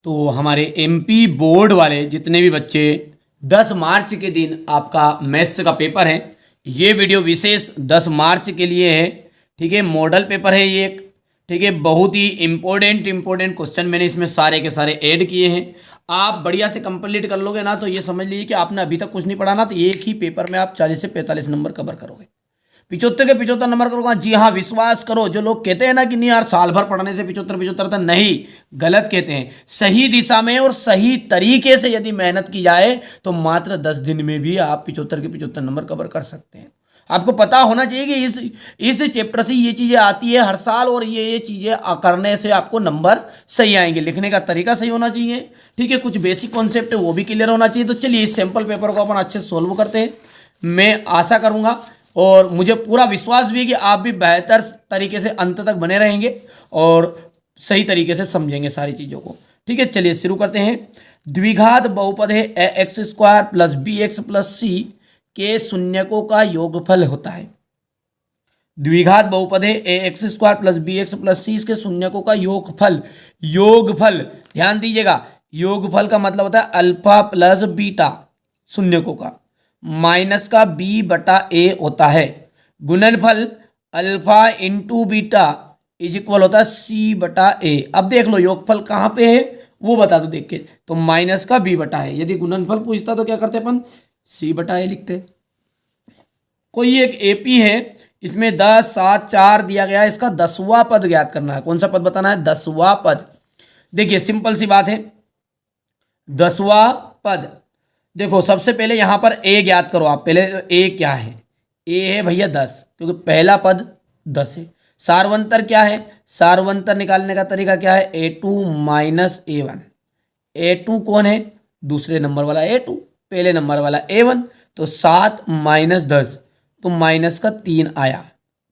तो हमारे MP board वाले जितने भी बच्चे 10 मार्च के दिन आपका मैथ्स का पेपर है, ये वीडियो विशेष 10 मार्च के लिए है। ठीक है, मॉडल पेपर है ये। ठीक है, बहुत ही इम्पोर्टेंट क्वेश्चन मैंने इसमें सारे के सारे ऐड किए हैं। आप बढ़िया से कंप्लीट कर लोगे ना तो ये समझ लीजिए कि आपने अभी तक कुछ नहीं पढ़ा ना, तो एक ही पेपर में आप 40 से 45 नंबर कवर करोगे। 75 के 75 नंबर करोगे। जी हाँ, विश्वास करो। जो लोग कहते हैं ना कि नहीं यार साल भर पढ़ने से 75 तो नहीं, गलत कहते हैं। सही दिशा में और सही तरीके से यदि मेहनत की जाए तो मात्र 10 दिन में भी आप 75 के 75 नंबर कवर कर सकते हैं। आपको पता होना चाहिए कि इस चैप्टर से ये चीज़ें आती है हर साल, और ये चीज़ें करने से आपको नंबर सही आएंगे। लिखने का तरीका सही होना चाहिए। ठीक है, कुछ बेसिक कॉन्सेप्ट है वो भी क्लियर होना चाहिए। तो चलिए इस सैम्पल पेपर को अपन अच्छे से सोल्व करते हैं। मैं आशा करूँगा और मुझे पूरा विश्वास भी है कि आप भी बेहतर तरीके से अंत तक बने रहेंगे और सही तरीके से समझेंगे सारी चीज़ों को। ठीक है, चलिए शुरू करते हैं। द्विघात बहुपद है A x square plus B x plus C के शून्यकों का योगफल होता है। द्विघात बहुपद है A x square plus B x plus C के शून्यकों का योगफल। योगफल ध्यान दीजिएगा, योगफल का मतलब होता है अल्फा प्लस बीटा शून्यकों का, माइनस का बी बटा ए होता है। गुणनफल alpha into beta is equal होता है सी बटा ए। अब देख लो योगफल कहाँ पे है वो बता दो देख के। तो माइनस का बी बटा है। यदि गुणनफल पूछता तो क्या करते अपन, सी बटा ए लिखते। कोई एक एपी है, इसमें 10 7 4 दिया गया है, इसका 10वां पद ज्ञात करना है। कौन सा पद बताना है, 10वां पद। देखिए सिंपल सी बात है, 10वां पद। देखो सबसे पहले यहां पर ए ज्ञात करो आप। पहले ए क्या है, ए है भैया 10, क्योंकि पहला पद 10 है। सारवंतर क्या है, सारवंतर निकालने का तरीका क्या है, a2 माइनस a1। a2 कौन है, दूसरे नंबर वाला a2, पहले नंबर वाला a1। तो 7 माइनस 10 तो माइनस का 3 आया।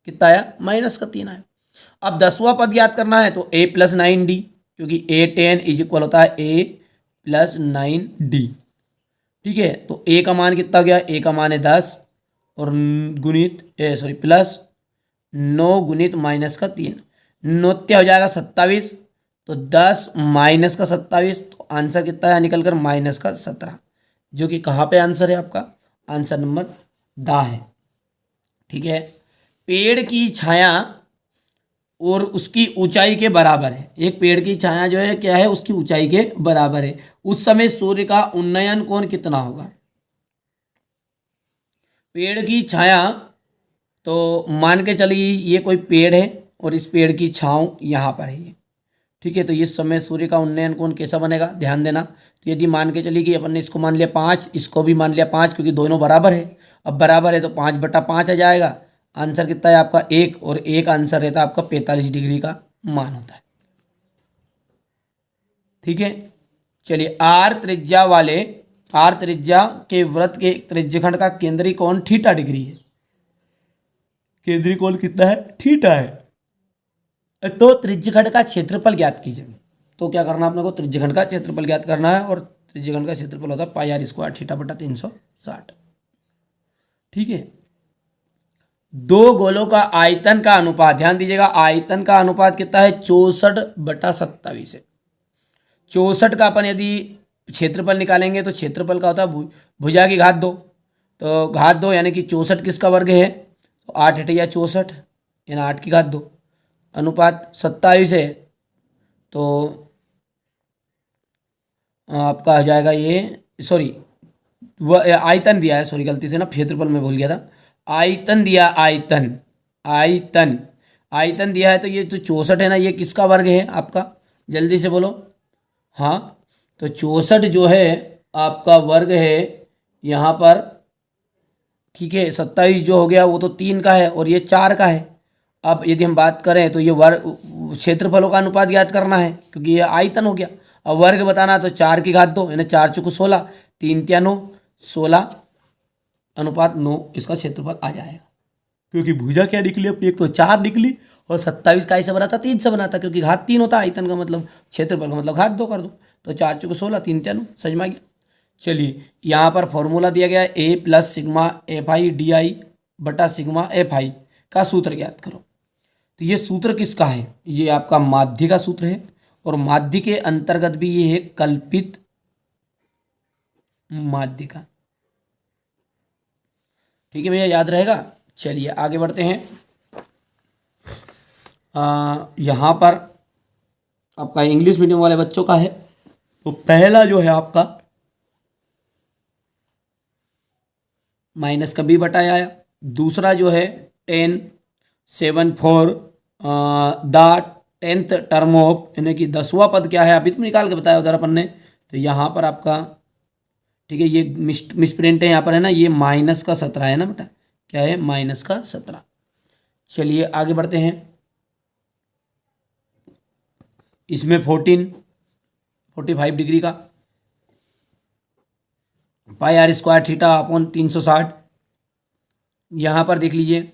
कितना आया, माइनस का 3 आया। अब 10वां पद याद करना है तो a प्लस 9d, क्योंकि a10 इज इक्वल होता है a प्लस 9d। ठीक है, तो a का मान कितना गया, a का मान है 10 और गुणित प्लस 9 गुणित माइनस का 3, 9 हो जाएगा 27। तो 10 माइनस का 27, तो आंसर कितना है निकल कर माइनस का 17, जो कि कहाँ पे आंसर है आपका, आंसर नंबर दा है। ठीक है, पेड़ की छाया और उसकी ऊंचाई के बराबर है। एक पेड़ की छाया जो है क्या है, उसकी ऊंचाई के बराबर है। उस समय सूर्य का उन्नयन कोण कितना होगा। पेड़ की छाया, तो मान के चलिए ये कोई पेड़ है और इस पेड़ की छांव यहाँ पर है ये। ठीक है, तो इस समय सूर्य का उन्नयन कोण कैसा बनेगा, ध्यान देना। तो यदि मान के चलिए कि अपन ने इसको मान लिया 5, इसको भी मान लिया 5, क्योंकि दोनों बराबर है। अब बराबर है तो 5/5 आ जाएगा। आंसर कितना है आपका 1, और 1 आंसर रहता है आपका 45 डिग्री का मान होता है। ठीक है, चलिए आर त्रिज्या के वृत्त के त्रिज्यखंड का केंद्रीय कोण थीटा डिग्री है। केंद्रीय कोण कितना है, थीटा है। तो त्रिज्यखंड का क्षेत्रफल ज्ञात कीजिए। तो क्या करना अपने को, त्रिज्यखंड का क्षेत्रफल ज्ञात करना है, और त्रिज्यखंड का क्षेत्रफल होता है पाई आर स्क्वायर थीटा बटा 360। ठीक है, दो गोलों का आयतन का अनुपात, ध्यान दीजिएगा आयतन का अनुपात कितना है, 64/27 है। 64 का अपन यदि क्षेत्रफल निकालेंगे तो क्षेत्रफल का होता है भुजा की घात 2। तो घात 2 यानी कि 64 किसका वर्ग है, तो 8 हटिया 64 यानी 8 की घात 2, अनुपात 27 है। तो आपका हो जाएगा ये, सॉरी वह आयतन दिया है, सॉरी गलती से ना क्षेत्रफल में भूल गया था। आयतन दिया, आयतन दिया है। तो ये तो 64 है ना, ये किसका वर्ग है आपका, जल्दी से बोलो। हाँ, तो 64 जो है आपका वर्ग है यहाँ पर। ठीक है, 27 जो हो गया वो तो 3 का है और ये 4 का है। अब यदि हम बात करें तो ये वर्ग क्षेत्रफलों का अनुपात ज्ञात करना है, क्योंकि ये आयतन हो गया। अब वर्ग बताना तो 4 की घात 2 यानी 4 चौको 16, 3 तिया 9, 16 अनुपात 9 इसका क्षेत्रफल आ जाएगा। क्योंकि भुजा क्या निकली अपनी, एक तो 4 निकली और 27 का ऐसे बना था 3 से बना था, क्योंकि घात 3 होता है आयतन का मतलब, क्षेत्रफल का मतलब घात 2 कर दो। तो 4 चौको 16, 3 तिया 9, समझ में आ गया। चलिए यहाँ पर फॉर्मूला दिया गया है A plus sigma F I D I बटा सिग्मा एफ आई का सूत्र ज्ञात करो। तो ये सूत्र किसका है, ये आपका माध्य का सूत्र है। और माध्य के अंतर्गत भी ये है कल्पित माध्यिका। ठीक है भैया, याद रहेगा। चलिए आगे बढ़ते हैं। यहाँ पर आपका इंग्लिश मीडियम वाले बच्चों का है, तो पहला जो है आपका माइनस का बी बटा आया। दूसरा जो है 10 7 4 द 10th टर्म ऑफ, यानी कि 10वां पद क्या है अभी तुम निकाल के बताया उधर अपन ने। तो यहाँ पर आपका ठीक है, ये मिसप्रिंट है यहाँ पर है ना, ये -17 है ना बेटा, क्या है -17। चलिए आगे बढ़ते हैं। इसमें 45 डिग्री का पाई आर स्क्वायर थीटा अपॉन 360। यहाँ पर देख लीजिए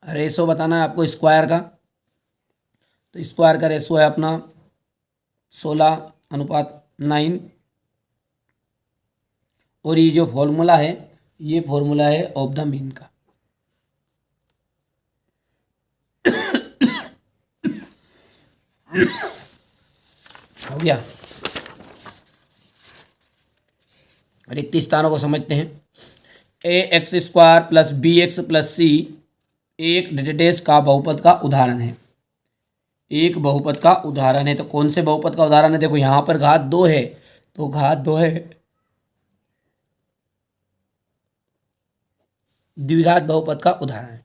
रेशो बताना है आपको स्क्वायर का, तो स्क्वायर का रेशो है अपना 16:9। और ये जो फॉर्मूला है, ये फॉर्मूला है ऑफ द मीन का। हो गया। रिक्त स्थानों को समझते हैं। ax² plus bx plus c एक डेश का बहुपद का उदाहरण है। एक बहुपद का उदाहरण है, तो कौन से बहुपद का उदाहरण है? देखो यहाँ पर घात 2 है, तो घात 2 है द्विघात बहुपद का उदाहरण है।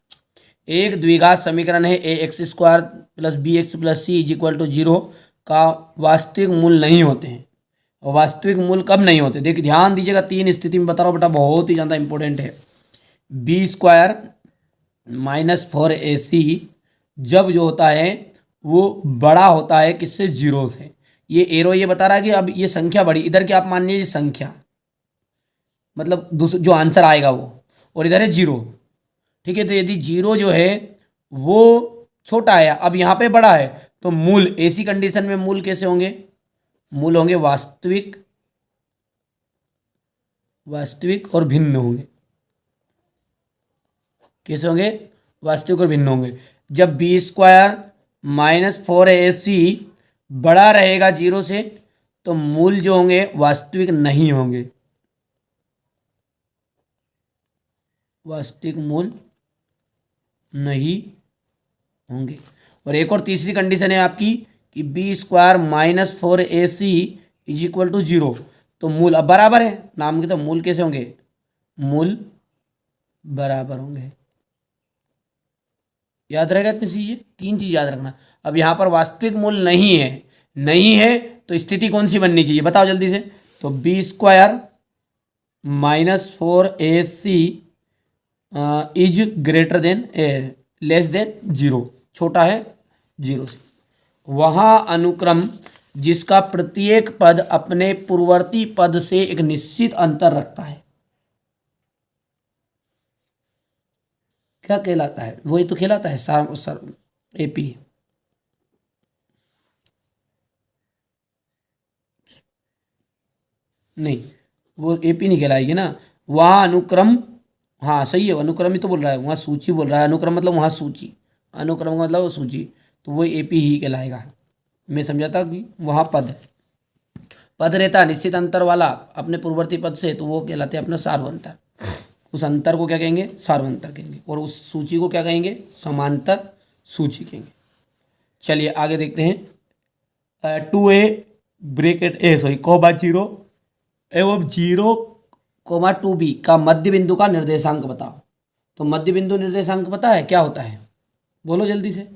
एक द्विघात समीकरण है ax² plus bx plus c equal to 0 का वास्तविक मूल नहीं होते हैं। और वास्तविक मूल कब नहीं होते? देखिए ध्यान दीजिएगा, 3 स्थिति में बता रहा हूँ बेटा, बहुत ही ज़्यादा इंपॉर्टेंट है। b² -4ac जब जो होता है वो बड़ा होता है किससे? 0 से। ये एरो ये बता रहा है कि अब ये संख्या बड़ी, इधर की आप मान लीजिए संख्या, मतलब जो आंसर आएगा वो, और इधर है 0। ठीक है, तो यदि 0 जो है वो छोटा है, अब यहाँ पे बड़ा है, तो मूल ऐसी कंडीशन में मूल कैसे होंगे? मूल होंगे वास्तविक और भिन्न होंगे। कैसे होंगे? वास्तविक और भिन्न होंगे। जब b² -4ac बड़ा रहेगा 0 से, तो मूल जो होंगे वास्तविक नहीं होंगे, वास्तविक मूल नहीं होंगे। और एक और तीसरी कंडीशन है आपकी कि b² -4ac इक्वल टू 0, तो मूल अब बराबर है, नाम के तो मूल कैसे होंगे? मूल बराबर होंगे। याद रहेगा इतनी चीजें, 3 चीज याद रखना। अब यहाँ पर वास्तविक मूल नहीं है, तो स्थिति कौन सी बननी चाहिए बताओ जल्दी से? तो b² -4ac is greater than less than 0, छोटा है 0 से। वहाँ अनुक्रम जिसका प्रत्येक पद अपने पूर्ववर्ती पद से एक निश्चित अंतर रखता है, क्या कहलाता है? वही तो कहलाता है एपी। नहीं, वो एपी नहीं कहलाएगी ना। वहाँ अनुक्रम, हाँ सही है, अनुक्रम ही तो बोल रहा है, वहाँ सूची बोल रहा है। अनुक्रम मतलब वहाँ सूची, अनुक्रम का मतलब वो सूची, तो वो एपी ही कहलाएगा। मैं समझाता कि वहाँ पद रहता है निश्चित अंतर वाला अपने पूर्ववर्ती पद से, तो वो कहलाते हैं अपना सार्वंतर। उस अंतर को क्या कहेंगे? सार्वंतर कहेंगे। और उस सूची को क्या कहेंगे? समांतर सूची कहेंगे। चलिए आगे देखते हैं। 2a ब्रैकेट कोमा 0 एवं 0,2b का मध्य बिंदु का निर्देशांक बताओ। तो मध्य बिंदु निर्देशांक पता है क्या होता है? बोलो जल्दी से।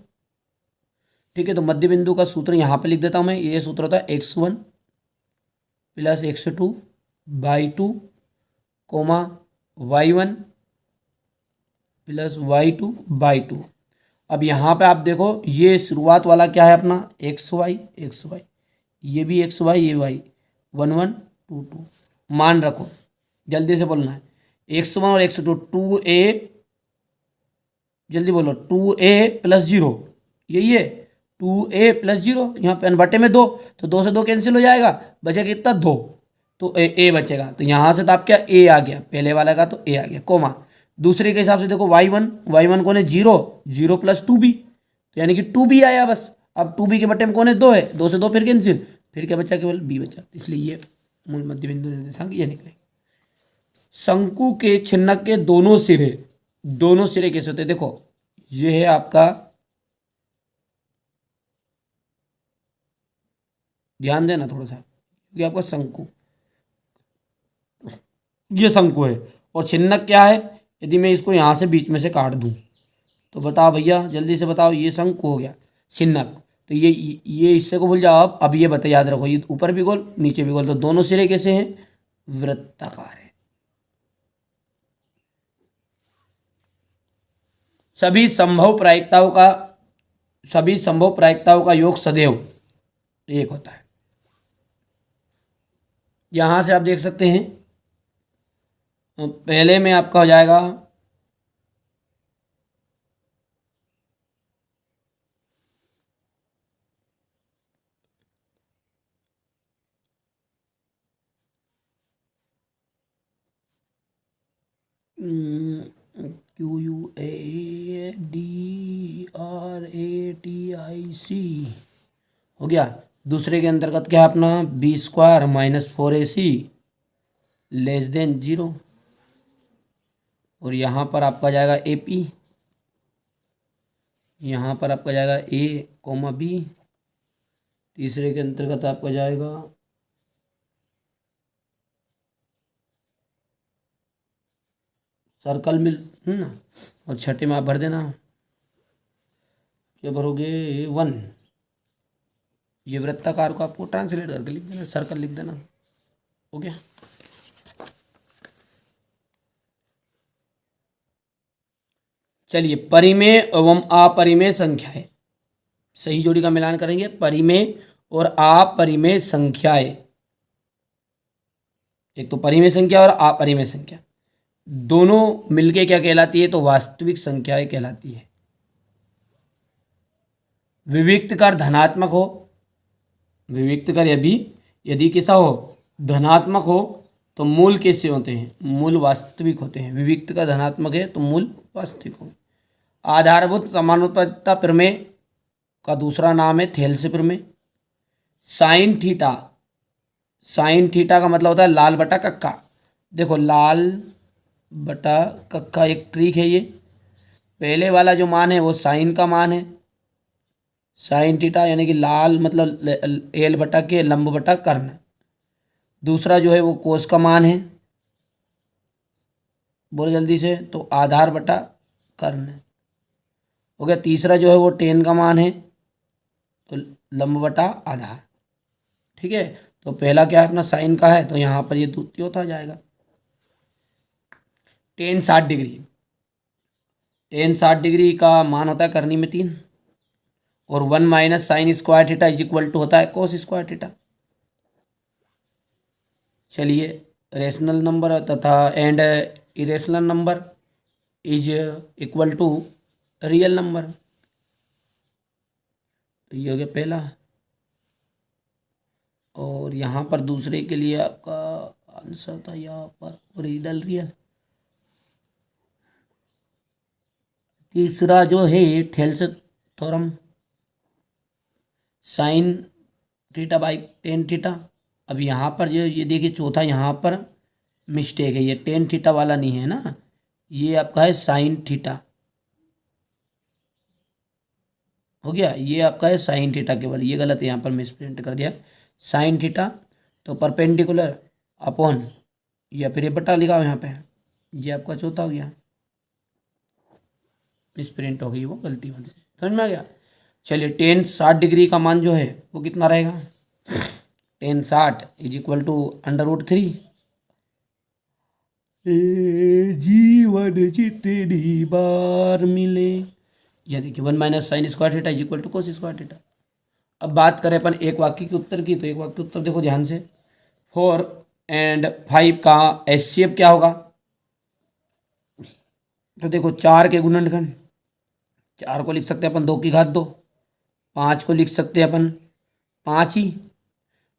ठीक है, तो मध्य बिंदु का सूत्र यहाँ पे लिख देता हूँ मैं। ये सूत्र होता है x1 plus x2/2 coma y1 plus y2/2। अब यहाँ पे आप देखो, ये शुरुआत वाला क्या है अपना? xy, ये भी xy, ये y, 1 1 2 2। मान रखो, जल्दी से बोलना है। x1 और x2, 2a, जल्दी बोलो, 2a प्लस 0, यही है 2a प्लस 0। यहाँ पे अनबटे में 2, तो 2 से 2 कैंसिल हो जाएगा, बचेगा कितना? 2, तो a बचेगा। तो यहाँ से तो आप क्या a आ गया, पहले वाला का तो a आ गया, कोमा। दूसरे के हिसाब से देखो y1 कौन है? 0 प्लस 2b, तो यानी कि 2b आया बस। अब 2b के बट्टे में कौन है, 2 है, 2 से 2 फिर कैंसिल, फिर क्या बचा, केवल b बचा, इसलिए ये मूल मध्य बिंदु निर्देशांक ये निकले। शंकु के छिन्नक के दोनों सिरे कैसे होते हैं, देखो ये है आपका, ध्यान देना थोड़ा सा, क्योंकि आपका शंकु, ये शंकु है और छिन्नक क्या है, यदि मैं इसको यहाँ से बीच में से काट दूं तो बताओ भैया जल्दी से बताओ, ये शंकु हो गया, छिन्नक, तो ये इससे को भूल जाओ। अब ये बता, याद रखो, ये ऊपर भी गोल नीचे भी गोल, तो दोनों सिरे कैसे हैं, वृत्ताकार है। सभी संभव प्रायिकताओं का योग सदैव एक होता है। यहां से आप देख सकते हैं, पहले में आपका हो जाएगा QUADRATIC हो गया। दूसरे के अंतर्गत क्या है अपना, B² - 4AC << 0, और यहाँ पर आपका जाएगा AP, यहाँ पर आपका जाएगा A, B, तीसरे के अंतर्गत आपका जाएगा सर्कल मिल ना, और छठे में आप भर देना, क्या भरोगे, 1, ये वृत्ताकार को आपको ट्रांसलेट करके लिख देना, सर्कल लिख देना, हो गया। चलिए, परिमेय एवं अपरिमेय संख्याएं, सही जोड़ी का मिलान करेंगे, परिमेय और अपरिमेय संख्याएं। एक तो परिमेय संख्या और अपरिमेय संख्या, दोनों मिलके क्या कहलाती है, तो वास्तविक संख्याएं कहलाती है। विविक्त कर धनात्मक हो, विविक्त कर यदि कैसा हो, धनात्मक हो, तो मूल कैसे होते हैं, मूल वास्तविक होते हैं। विविक्त का धनात्मक है तो मूल वास्तविक हो। आधारभूत समानुपातिकता प्रमेय का दूसरा नाम है थेल्स प्रमेय। साइन थीटा का मतलब होता है लाल बटा कक्का। देखो, लाल बटा कक्का एक ट्रिक है। ये पहले वाला जो मान है वो साइन का मान है, साइन थीटा, यानी कि लाल मतलब एल बटा के लंब बटा कर्ण। दूसरा जो है वो कोस का मान है, बोलो जल्दी से, तो आधार बटा कर्ण हो गया। तीसरा जो है वो टेन का मान है, तो लंब बटा आधार। ठीक है, तो पहला क्या है अपना साइन का है, तो यहाँ पर ये द्वितीय होता जाएगा। टेन 60 डिग्री का मान होता है करनी में 3, और 1 - sine square theta is equal to होता है कोस स्क्वायर थीटा। चलिए, रेशनल नंबर तथा and irrational number is equal to real number, तो ये हो गया पहला। और यहाँ पर दूसरे के लिए आपका आंसर था यहाँ पर ओरिजिनल रियल। तीसरा जो है Thales theorem, sine theta by tan theta. अब यहाँ पर जो ये देखिए चौथा, यहाँ पर मिस्टेक है, ये टेन थीटा वाला नहीं है ना, ये आपका है साइन थीटा, हो गया। ये आपका है साइन थीटा केवल, ये गलत है, यहाँ पर मिस प्रिंट कर दिया। साइन थीटा तो परपेंडिकुलर अपॉन, या फिर ये बटा लिखा यहाँ पे, ये आपका चौथा हो गया, मिस प्रिंट हो गई, वो गलती वाली, समझ में आ गया। चलिए, टेन 60 डिग्री का मान जो है वो कितना रहेगा, टेन 60 इज इक्वल टू √3। जीवन जितनी बार मिले, यह देखिए 1 - sine square theta is equal to cos square theta. अब बात करें अपन एक वाक्य के उत्तर की, तो एक वाक्य उत्तर देखो ध्यान से, 4 और 5 का HCF क्या होगा, तो देखो 4 के गुणनखंड, 4 को लिख सकते हैं अपन 2 की घात 2, 5 को लिख सकते हैं अपन 5 ही।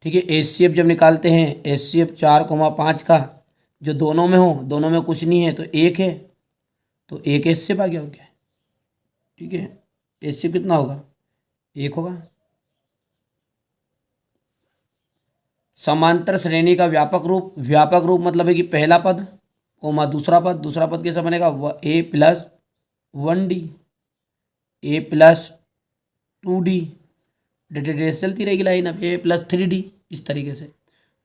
ठीक है, HCF जब निकालते हैं, HCF 4, 5 का जो दोनों में हो, दोनों में कुछ नहीं है तो 1 है, तो 1 HCF आ गया हो गया। ठीक है, HCF कितना होगा, एक होगा। समांतर श्रेणी का व्यापक रूप मतलब है कि पहला पद कोमा दूसरा पद कैसा बनेगा, ए प्लस 1d, ए प्लस 2d, चलती रहेगी लाइन, अब ए प्लस 3d, इस तरीके से।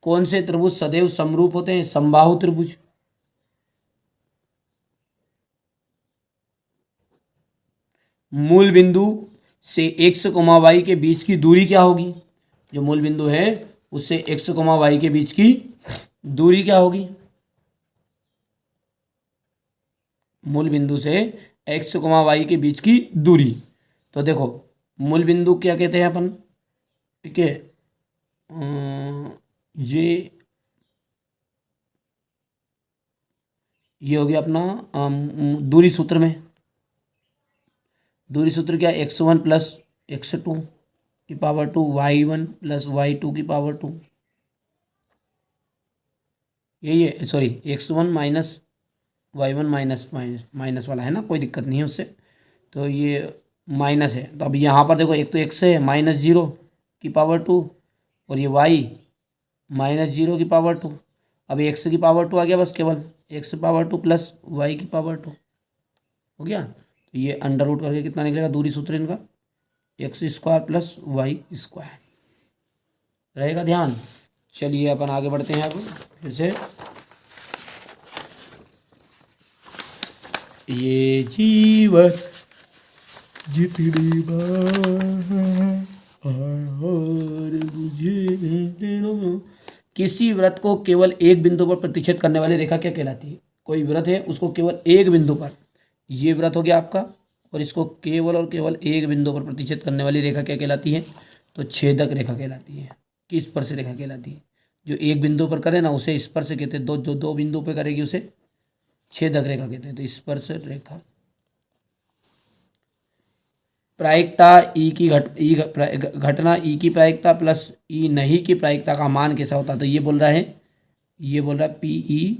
कौन से त्रिभुज सदैव समरूप होते हैं, समबाहु त्रिभुज। मूल बिंदु से x, y के बीच की दूरी क्या होगी, जो मूल बिंदु है उससे x, y के बीच की दूरी क्या होगी, मूल बिंदु से x, y के बीच की दूरी। तो देखो मूल बिंदु क्या कहते हैं अपन, ठीक है, ये हो गया अपना दूरी सूत्र में, दूरी सूत्र क्या, x1 प्लस x2 की पावर 2, y1 प्लस y2 की पावर 2, यही है, sorry x1 minus y1 minus minus minus वाला है ना, कोई दिक्कत नहीं है उससे। तो ये माइनस है, तो अब यहाँ पर देखो एक तो x है माइनस 0 की पावर 2, और ये y माइनस 0 की पावर 2। अब x की पावर 2 आ गया बस, केवल x पावर 2 प्लस y की पावर 2 हो गया। तो ये अंडर रूट करके कितना निकलेगा, दूरी सूत्र इनका x square plus y square रहेगा, ध्यान। चलिए अपन आगे बढ़ते हैं, अब फिर से। ये जीवन जितनी बार मुझे, किसी वृत्त को केवल एक बिंदु पर प्रतिच्छेद करने वाली रेखा क्या कहलाती है। कोई वृत्त है उसको केवल एक बिंदु पर, ये वृत्त हो गया आपका, और इसको केवल और केवल एक बिंदु पर प्रतिच्छेद करने वाली रेखा क्या कहलाती है, तो छेदक रेखा कहलाती है, कि स्पर्श रेखा कहलाती है। जो एक बिंदु पर करे ना उसे स्पर्श कहते हैं, जो दो बिंदु पर करेगी उसे छेदक रेखा कहते हैं। तो स्पर्श रेखा। प्रायिकता ई की घटना ई की प्रायिकता प्लस ई नहीं की प्रायिकता का मान कैसा होता है, तो ये बोल रहा है P E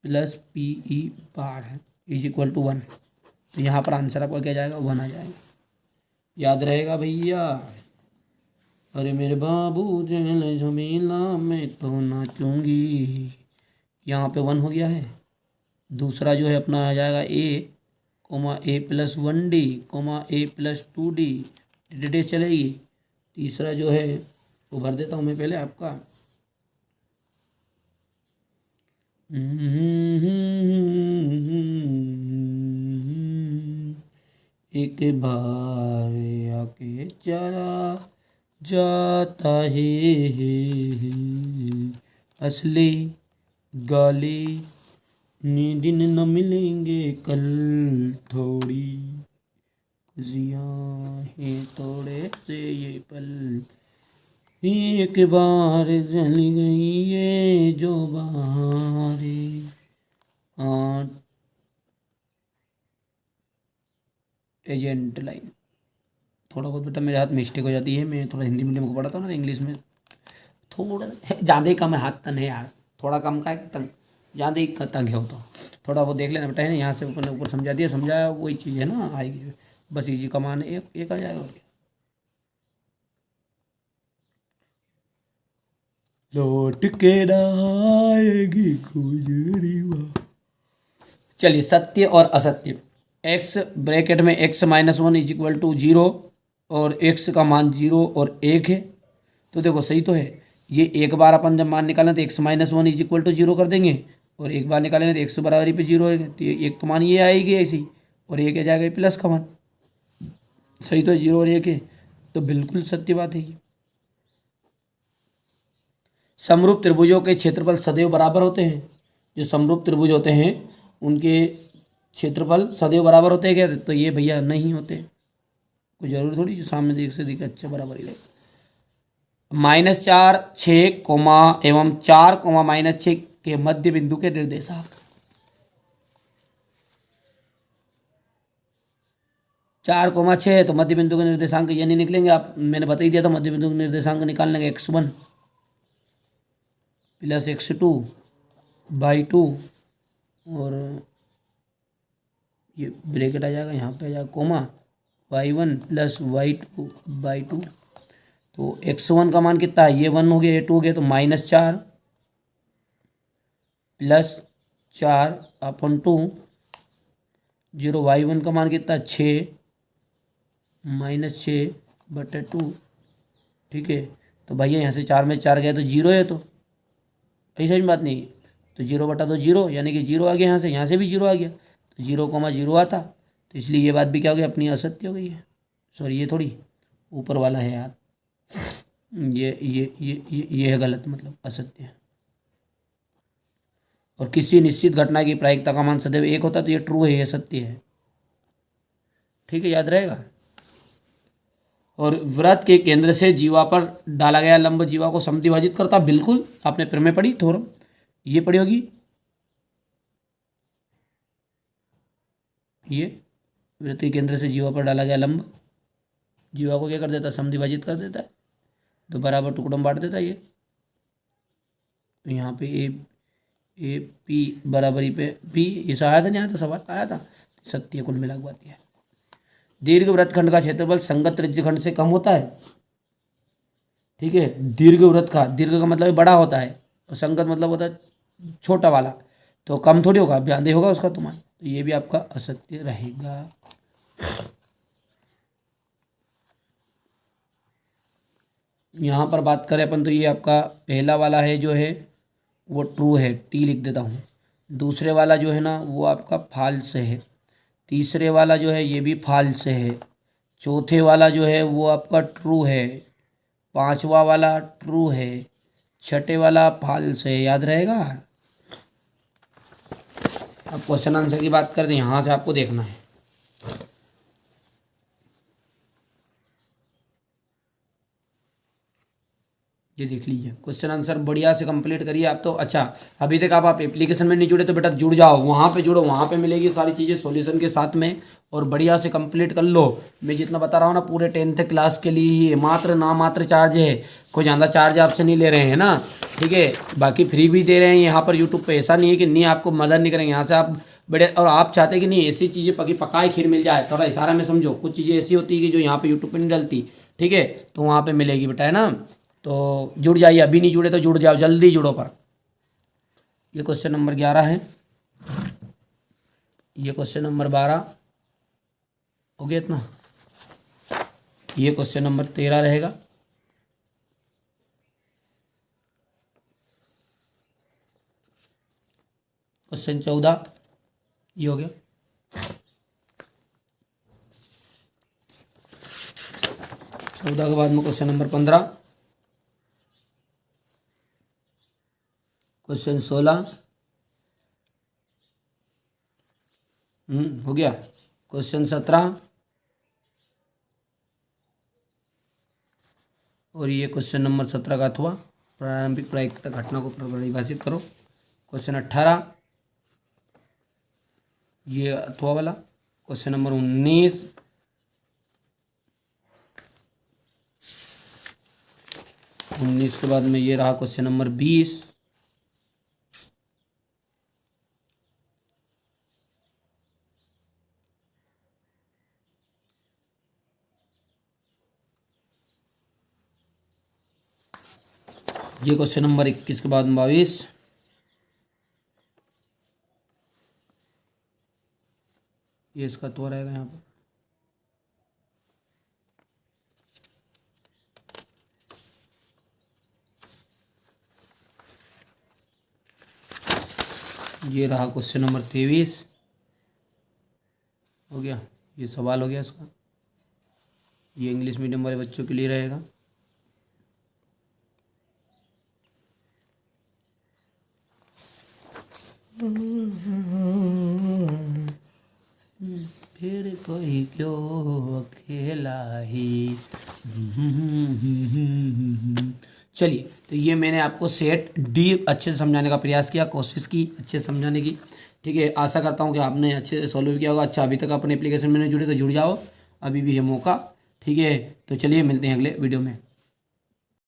plus P E bar है इज इक्वल टू 1। तो यहाँ पर आंसर आपका क्या जाएगा, 1 आ जाएगा, याद रहेगा भैया। अरे मेरे बाबू जल झमेला मैं तो नाचूंगी, यहाँ पे 1 हो गया है। दूसरा जो है अपना आ जाएगा ए प्लस 1d, ए प्लस 2d, डेट चलेगी। तीसरा जो है वो भर देता हूँ मैं पहले आपका, एक बार आके चला जाता है असली गाली, दिन न मिलेंगे कल, थोड़ी खुशियाँ हैं थोड़े से ये पल, एक बार चली गई ये जो बहारें। हाँ, एजेंट लाइन। थोड़ा बहुत बेटा मेरे हाथ मिस्टेक हो जाती है, मैं थोड़ा हिंदी मीडियम को पढ़ाता हूँ ना, इंग्लिश में थोड़ा ज़्यादा ही कम है, हाथ तन है यार, थोड़ा कम का है तंग, ज़्यादा ही तंग है वो, तो थोड़ा वो देख लेना बेटा, है ना, यहाँ से ऊपर समझा दिया, समझाया वही चीज़ है ना, आएगी बस, इजी कमान एक आ जाएगा। लौट के ना आएगी गुजरी। चलिए सत्य और असत्य। x ब्रैकेट में x minus 1 is equal to 0, और x का मान 0 और 1 है। तो देखो सही तो है, ये एक बार अपन जब मान निकालें तो x minus 1 is equal to 0 कर देंगे, और एक बार निकालेंगे तो x बराबरी पे 0 है, तो एक तो मान ये आएगी ऐसी, और एक आ जाएगा प्लस का मान। सही तो है, 0 और 1 है, तो बिल्कुल सत्य बात है ये। समरूप त्रिभुजों के क्षेत्रफल सदैव बराबर होते हैं। जो समरूप त्रिभुज होते हैं उनके क्षेत्रफल सदैव बराबर होते हैं क्या, तो ये भैया नहीं होते, कोई जरूरी थोड़ी जो सामने देख से दिखे अच्छा बराबर ही लगे। -4 6 कोमा एवं 4 कोमा -6 के मध्य बिंदु के निर्देशांक। 4 कोमा 6 है तो मध्य बिंदु के निर्देशांक ये नहीं निकलेंगे, आप मैंने बता ही दिया था, मध्य बिंदु के निर्देशांक निकालने के x1 प्लस x2 बाई 2, और ये ब्रैकेट आ जाएगा, यहाँ पे आ जाएगा कोमा, y1 प्लस y2/2। तो x1 का मान कितना है, ये 1 हो गया, ये 2 हो गया, तो -4 प्लस 4/2। 0 y1 का मान कितना, 6 -6/2। ठीक है, तो भैया यहाँ से 4 में 4 गया तो 0 है, तो ऐसा ही बात नहीं। तो 0/2 0, यानी कि 0 आ गया, यहाँ से भी 0 आ गया, तो 0,0 आता, तो इसलिए ये बात भी क्या हो गई, अपनी असत्य हो गई है। सॉरी, ये थोड़ी ऊपर वाला है यार, ये है गलत, मतलब असत्य है। और किसी निश्चित घटना की प्रायिकता का मान सदैव 1 होता, तो ये ट्रू है, ये सत्य है। ठीक है, याद रहेगा। और वृत्त के केंद्र से जीवा पर डाला गया लंब जीवा को समद्विभाजित करता, बिल्कुल, आपने प्रमेय पढ़ी, थोरम ये पढ़ी होगी। ये वृत्त के केंद्र से जीवा पर डाला गया लंब जीवा को क्या कर देता, समद्विभाजित कर देता है, तो बराबर टुकड़ों में बांट देता है ये। तो यहाँ पे ए पी बराबरी पे पी, ये सब आया था, नहीं आया था, सवाल आया था, सत्य कुल मिला के बात है। दीर्घ वृत्तखंड का क्षेत्रफल संगत त्रिज्यखंड से कम होता है। ठीक है, दीर्घ वृत्त का, दीर्घ का मतलब बड़ा होता है, और संगत मतलब होता है छोटा वाला, तो कम थोड़ी होगा, ब्यादे होगा उसका तुमान, तो ये भी आपका असत्य रहेगा। यहाँ पर बात करें अपन, तो ये आपका पहला वाला है जो है वो ट्रू है, टी लिख देता हूँ। दूसरे वाला जो है ना वो आपका फॉल्स है। तीसरे वाला जो है ये भी फॉल्स है। चौथे वाला जो है वो आपका ट्रू है। पांचवा वाला ट्रू है। छठे वाला फॉल्स है, याद रहेगा। अब क्वेश्चन आंसर की बात करते हैं, यहाँ से आपको देखना है। ये देख लीजिए, क्वेश्चन आंसर बढ़िया से कंप्लीट करिए आप तो। अच्छा, अभी तक आप एप्लीकेशन में नहीं जुड़े तो बेटा जुड़ जाओ, वहाँ पे जुड़ो, वहाँ पे मिलेगी सारी चीज़ें सॉल्यूशन के साथ में, और बढ़िया से कंप्लीट कर लो। मैं जितना बता रहा हूँ ना पूरे 10th क्लास के लिए ही मात्र नामात्र चार्ज है, कोई ज़्यादा चार्ज आपसे नहीं ले रहे हैं ना। ठीक है, बाकी फ्री भी दे रहे हैं यहाँ पर यूट्यूब पर, ऐसा नहीं है कि नहीं आपको मदद नहीं करेंगे यहाँ से आप बड़े। और आप चाहते हैं कि नहीं ऐसी चीज़ें पकाए खीर मिल जाए, थोड़ा इशारा में समझो, कुछ चीज़ें ऐसी होती है कि जो यहाँ पर यूट्यूब पर नहीं डलती। ठीक है, तो वहाँ पर मिलेगी बेटा, है ना। तो जुड़ जाइए, अभी नहीं जुड़े तो जुड़ जाओ, जल्दी जुड़ो। पर ये क्वेश्चन नंबर 11 है, ये क्वेश्चन नंबर 12 हो गया इतना, ये क्वेश्चन नंबर 13 रहेगा। क्वेश्चन 14 ये हो गया। चौदह के बाद में क्वेश्चन नंबर 15, क्वेश्चन 16 हो गया। क्वेश्चन 17 और ये क्वेश्चन नंबर 17 का अथवा प्रारंभिक प्रायिकता घटना को परिभाषित करो। क्वेश्चन 18 ये अथवा वाला। क्वेश्चन नंबर 19 के बाद में ये रहा क्वेश्चन नंबर 20। ये क्वेश्चन नंबर 21 के बाद 22। ये इसका तो रहेगा यहाँ पर। ये रहा क्वेश्चन नंबर 23 हो गया। ये सवाल हो गया इसका, ये इंग्लिश मीडियम वाले बच्चों के लिए रहेगा। फिर कोई क्यों अकेला ही। चलिए, तो ये मैंने आपको सेट डी अच्छे से समझाने का प्रयास किया, कोशिश की अच्छे से समझाने की। ठीक है, आशा करता हूँ कि आपने अच्छे से सॉल्व किया होगा। अच्छा, अभी तक अपने एप्लीकेशन में नहीं जुड़े तो जुड़ जाओ, अभी भी है मौका। ठीक है, तो चलिए मिलते हैं अगले वीडियो में।